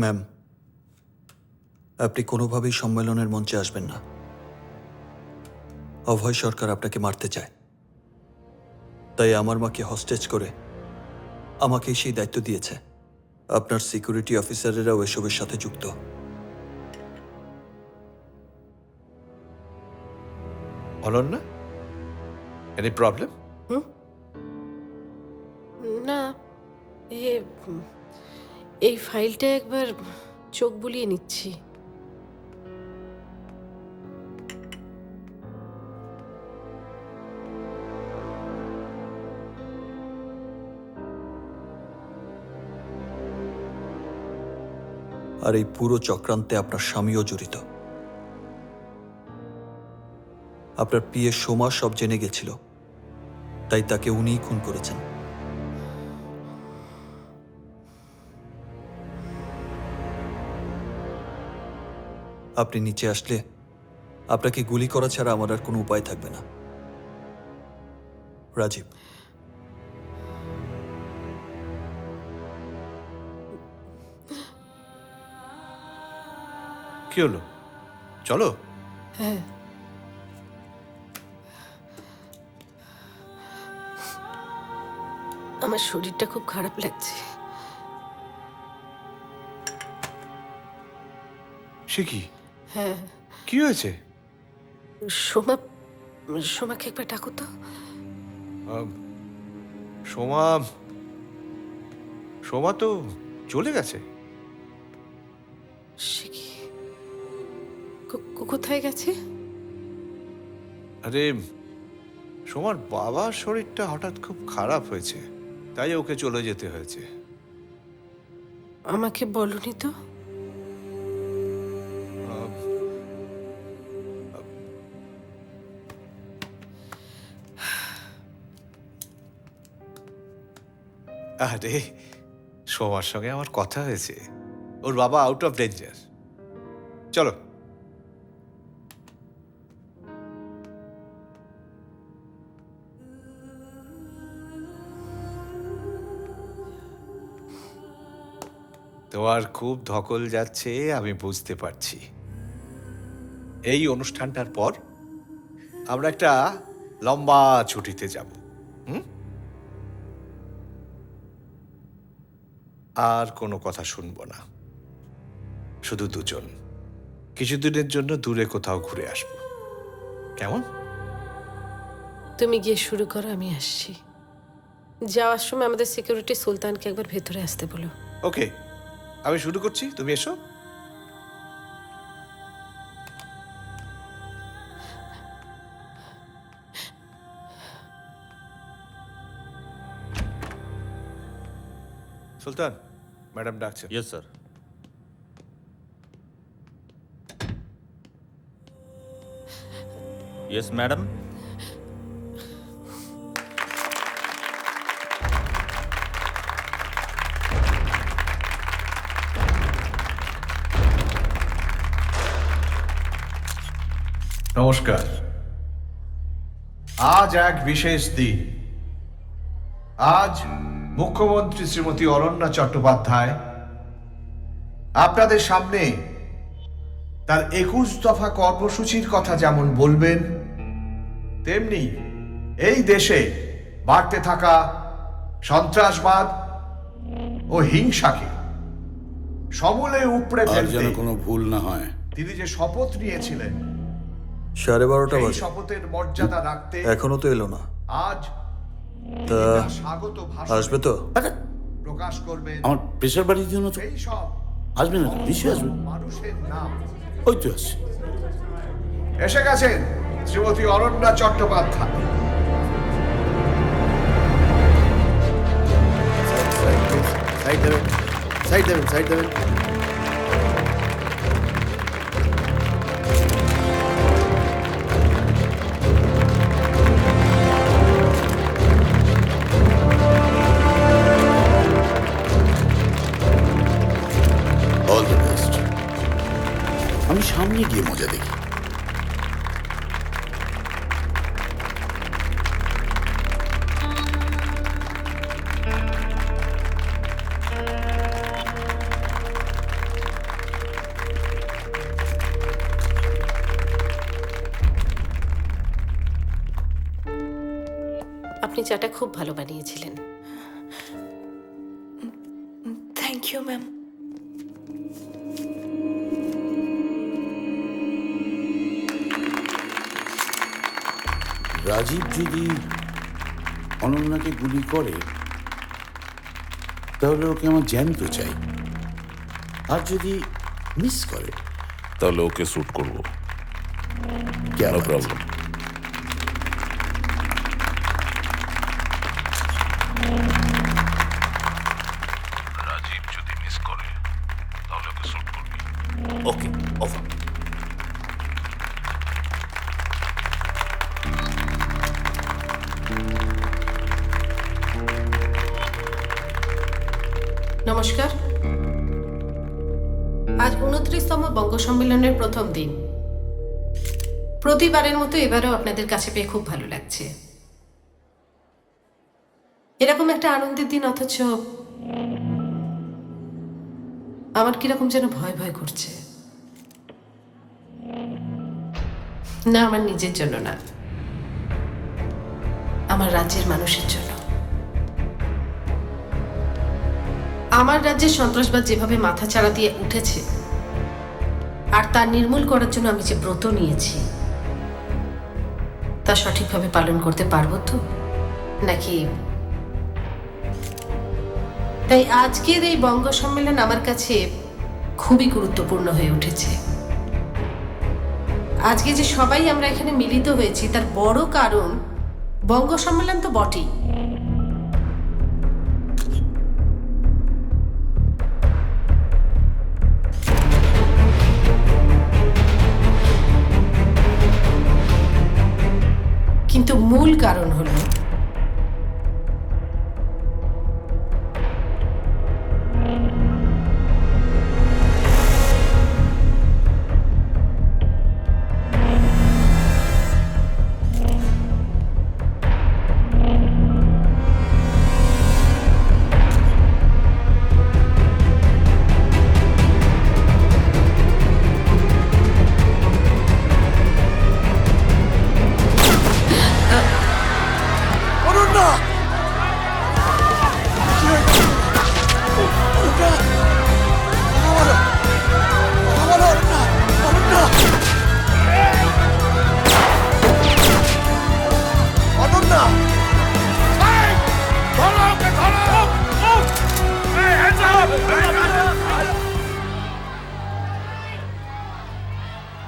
Ma'am, আপনি কোনোভাবেই সম্মেলনের মঞ্চে আসবেন না। অভয় সরকার আপনাকে মারতে চায়, তাই আমার মাকে হস্টেজ করে আমাকেই সেই দায়িত্ব দিয়েছে। আপনার সিকিউরিটি অফিসারেরাও এসবের সাথে যুক্ত। Ananya, any problem? না, এই ফাইলটা একবার চোখ বুলিয়ে নিচ্ছি। আর এই পুরো চক্রান্তে আপনার স্বামীও জড়িত। আপনার পিএ সোমা সব জেনে গেছিল, তাই তাকে উনিই খুন করেছেন। আপনি নিচে আসলে আপনাকে গুলি করা ছাড়া আমার আর কোনো উপায় থাকবে না। রাজীব, কি হলো? চলো। হ্যাঁ, আমার শরীরটা খুব খারাপ লাগছে। সে কি? হ্যাঁ, কি হয়েছে? সোমা, সোমাকে একবার ডাকো তো। সোমা সোমা তো চলে গেছে। সে কি, কোথায় গেছে? আরে, সোমার বাবার শরীরটা হঠাৎ খুব খারাপ হয়েছে, তাই ওকে চলে যেতে হয়েছে। আমাকে বলনি তো। আরে, সোমার সঙ্গে আমার কথা হয়েছে, ওর বাবা আউট অফ ডেঞ্জার। চলো। তোমার খুব ধকল যাচ্ছে, আমি বুঝতে পারছি। এই অনুষ্ঠানটার পর আমরা একটা লম্বা ছুটিতে যাব। আর কোনো কথা শুনবো না, শুধু দুজন কিছুদিনের জন্য দূরে কোথাও ঘুরে আসবো। কেমন? তুমি গিয়ে শুরু করো, আমি আসছি। যাওয়ার সময় আমাদের সিকিউরিটি সুলতানকে একবার ভেতরে আসতে বলো। ওকে, আমি শুরু করছি, তুমি এসো। সুলতান, ম্যাডাম ডাকছেন। Yes, sir. Yes, madam. নমস্কার। আজ এক বিশেষ দিন। আজ মুখ্যমন্ত্রী শ্রীমতী অনন্যা চট্টোপাধ্যায় আপনাদের সামনে তার 21 দফা কর্মসূচির কথা যেমন বলবেন, তেমনি এই দেশে বাড়তে থাকা সন্ত্রাসবাদ ও হিংসাকে সমূলে উপড়ে আর ফেলতে যেন কোনো ভুল না হয়। তিনি যে শপথ নিয়েছিলেন, 12:30 সেই বাজে, শপথের মর্যাদা রাখতে এখনো তো এলো না। আজ তা তার স্বাগত ভাষণ আসবে তো? আরে, প্রকাশ করবেন আমার প্রেশার বাড়ির জন্য তো সেই সব আসবে না, নিশ্চয়ই আসবে। মানুষের নাম। ওই তো আসছে। এসে গেছেন শ্রীমতী অনন্যা চট্টোপাধ্যায়। সাইড দেবেন, সাইড দেবেন, সাইড দেবেন। All the best. আমি সামনে গিয়ে মজা দেখি। চাটা খুব ভালো বানিয়েছিলেন। Thank you ma'am. রাজীব যদি অনন্যাকে গুলি করে তাহলে ওকে আমার জ্যান্ত চাই, আর যদি মিস করে তাহলে ওকে শ্যুট করবো, क्या নো बात? প্রবলেম। রাজীব যদি মিস করে তাহলে ওকে শ্যুট করবি। ওকে, ওভার। নমস্কার। আজ 29তম বঙ্গ সম্মেলনের প্রথম দিন। প্রতিবারের মতো এবারেও আপনাদের কাছে পেয়ে খুব ভালো লাগছে। এরকম একটা আনন্দের দিন, অথচ আমার কিরকম যেন ভয় ভয় করছে। না, আমার নিজের জন্য না, আমার রাজ্যের মানুষের জন্য। আমার রাজ্যে সন্ত্রাসবাদ যেভাবে মাথাচাড়া দিয়ে উঠেছে, আর তা নির্মূল করার জন্য আমি যে ব্রত নিয়েছি, তা সঠিকভাবে পালন করতে পারবো তো নাকি? তাই আজকের এই বঙ্গ সম্মেলন আমার কাছে খুবই গুরুত্বপূর্ণ হয়ে উঠেছে। আজকে যে সবাই আমরা এখানে মিলিত হয়েছি তার বড় কারণ বঙ্গ সম্মেলন তো বটেই, কিন্তু মূল কারণ হলো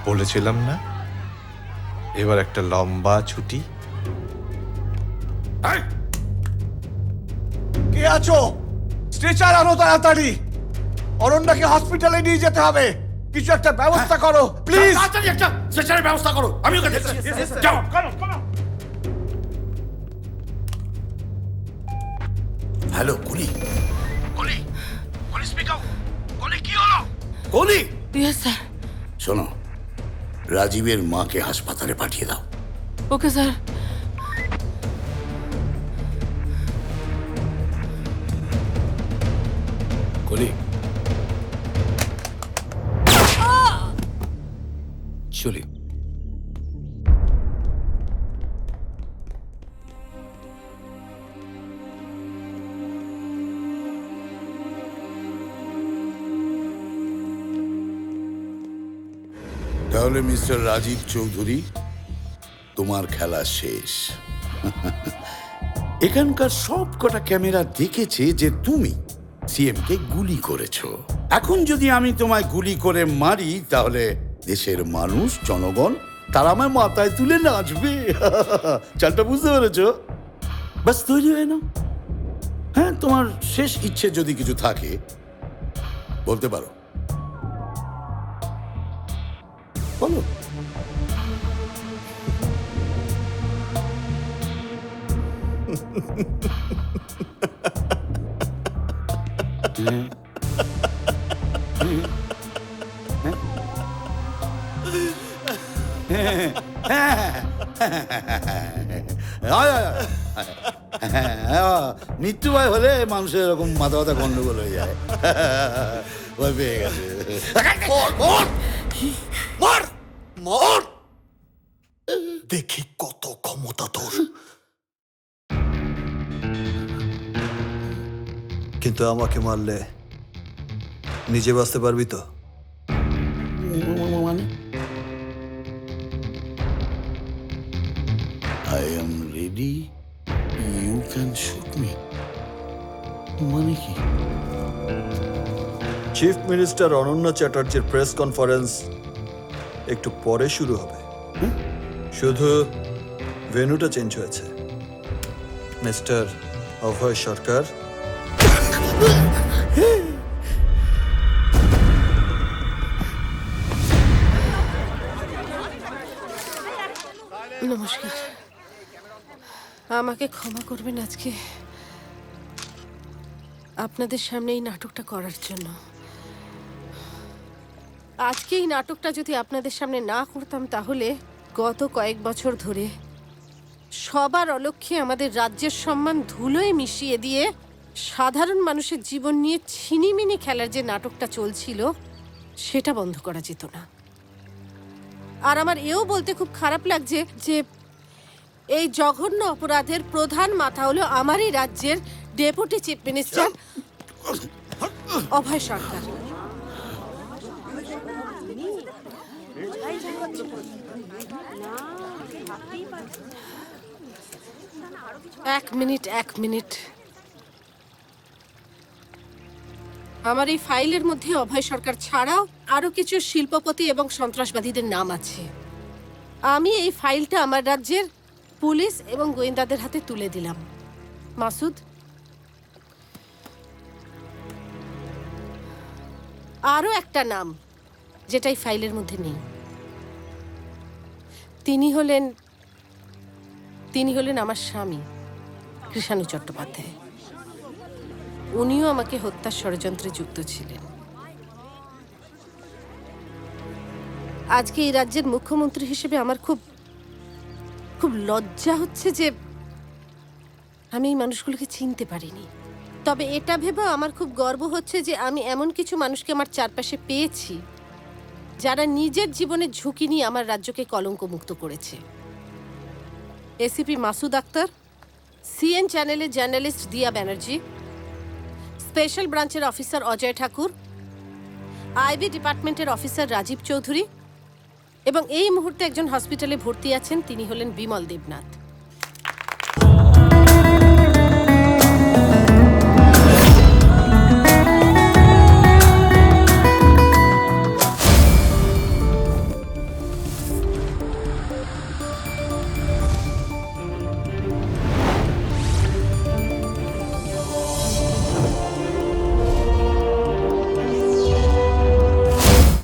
বলেছিলাম না, এবার একটা লম্বা ছুটি। কে আছো? স্ট্রেচার আনো তাড়াতাড়ি, অরণ্যাকে হসপিটালে নিয়ে যেতে হবে। কিছু একটা ব্যবস্থা করো প্লিজ। তাড়াতাড়ি একটা স্ট্রেচারের ব্যবস্থা করো, আমি ওকে দেখছি। যাও। হ্যালো, কুলি। কুলি, কুলি স্পিক আউট। কুলি, কি হলো? কুলি। Yes sir. শোনো, রাজীবের মাকে হাসপাতালে পাঠিয়ে দাও। Okay sir. কলি, চলি। তাহলে মিস্টার রাজীব চৌধুরী, তোমার খেলা শেষ। এখানকার সব কটা ক্যামেরা দেখেছে যে তুমি সিএম কে গুলি করেছো। এখন যদি আমি তোমায় গুলি করে মারি তাহলে দেশের মানুষ, জনগণ তারা আমায় মাথায় তুলে নাচবে। চালটা বুঝতে পেরেছো? বাস তৈরি হয়ে নাও। হ্যাঁ, তোমার শেষ ইচ্ছে যদি কিছু থাকে বলতে পারো, বলো। মৃত্যু ভয় হলে মানুষের এরকম মাথা মাথা গন্ডগোল হয়ে যায়। ভয় পেয়ে গেছে। দেখি কত ক্ষমতা তোর। কিন্তু আমাকে মারলে নিজে বাঁচতে পারবি তো? মানে I am ready, you can shoot me, মানে কি? চিফ মিনিস্টার অনন্যা চ্যাটার্জির প্রেস কনফারেন্স একটু পরে শুরু হবে। শুধু ভেন্যুটা চেঞ্জ হয়েছে। মিস্টার অভয় সরকার, নমস্কার, আমাকে ক্ষমা করবেন আজকে আপনাদের সামনে এই নাটকটা করার জন্য। আজকে এই নাটকটা যদি আপনাদের সামনে না করতাম তাহলে গত কয়েক বছর ধরে সবার অলক্ষ্যে আমাদের রাজ্যের সম্মান ধুলোয় মিশিয়ে দিয়ে সাধারণ মানুষের জীবন নিয়ে ছিনিমিনি খেলার যে নাটকটা চলছিল সেটা বন্ধ করা যেত না। আর আমার এও বলতে খুব খারাপ লাগছে যে এই জঘন্য অপরাধের প্রধান মাথা হলো আমারই রাজ্যের ডেপুটি চিফ মিনিস্টার অভয় সরকার। এক মিনিট। আমার এই ফাইলের মধ্যে অভয় সরকার ছাড়াও আরো কিছু শিল্পপতি এবং সন্ত্রাসবাদীদের নাম আছে। আমি এই ফাইলটা আমার রাজ্যের পুলিশ এবং গোয়েন্দাদের হাতে তুলে দিলাম। মাসুদ, আরো একটা নাম যেটা এই ফাইলের মধ্যে নেই, তিনি হলেন আমার স্বামী কৃষাণু চট্টোপাধ্যায়। উনিও আমাকে হত্যার ষড়যন্ত্রে যুক্ত ছিলেন। আজকে এই রাজ্যের মুখ্যমন্ত্রী হিসেবে আমার খুব লজ্জা হচ্ছে যে আমি এই মানুষগুলোকে চিনতে পারিনি। তবে এটা ভেবে আমার খুব গর্ব হচ্ছে যে আমি এমন কিছু মানুষকে আমার চারপাশে পেয়েছি যারা নিজের জীবনের ঝুঁকি নিয়ে আমার রাজ্যকে কলঙ্কমুক্ত করেছে। এসিপি মাসুদ আক্তার, সিএন চ্যানেলের জার্নালিস্ট দিয়া ব্যানার্জি, স্পেশাল ব্রাঞ্চের অফিসার অজয় ঠাকুর, আইবি ডিপার্টমেন্টের অফিসার রাজীব চৌধুরী এবং এই মুহূর্তে একজন হসপিটালে ভর্তি আছেন, তিনি হলেন বিমল দেবনাথ।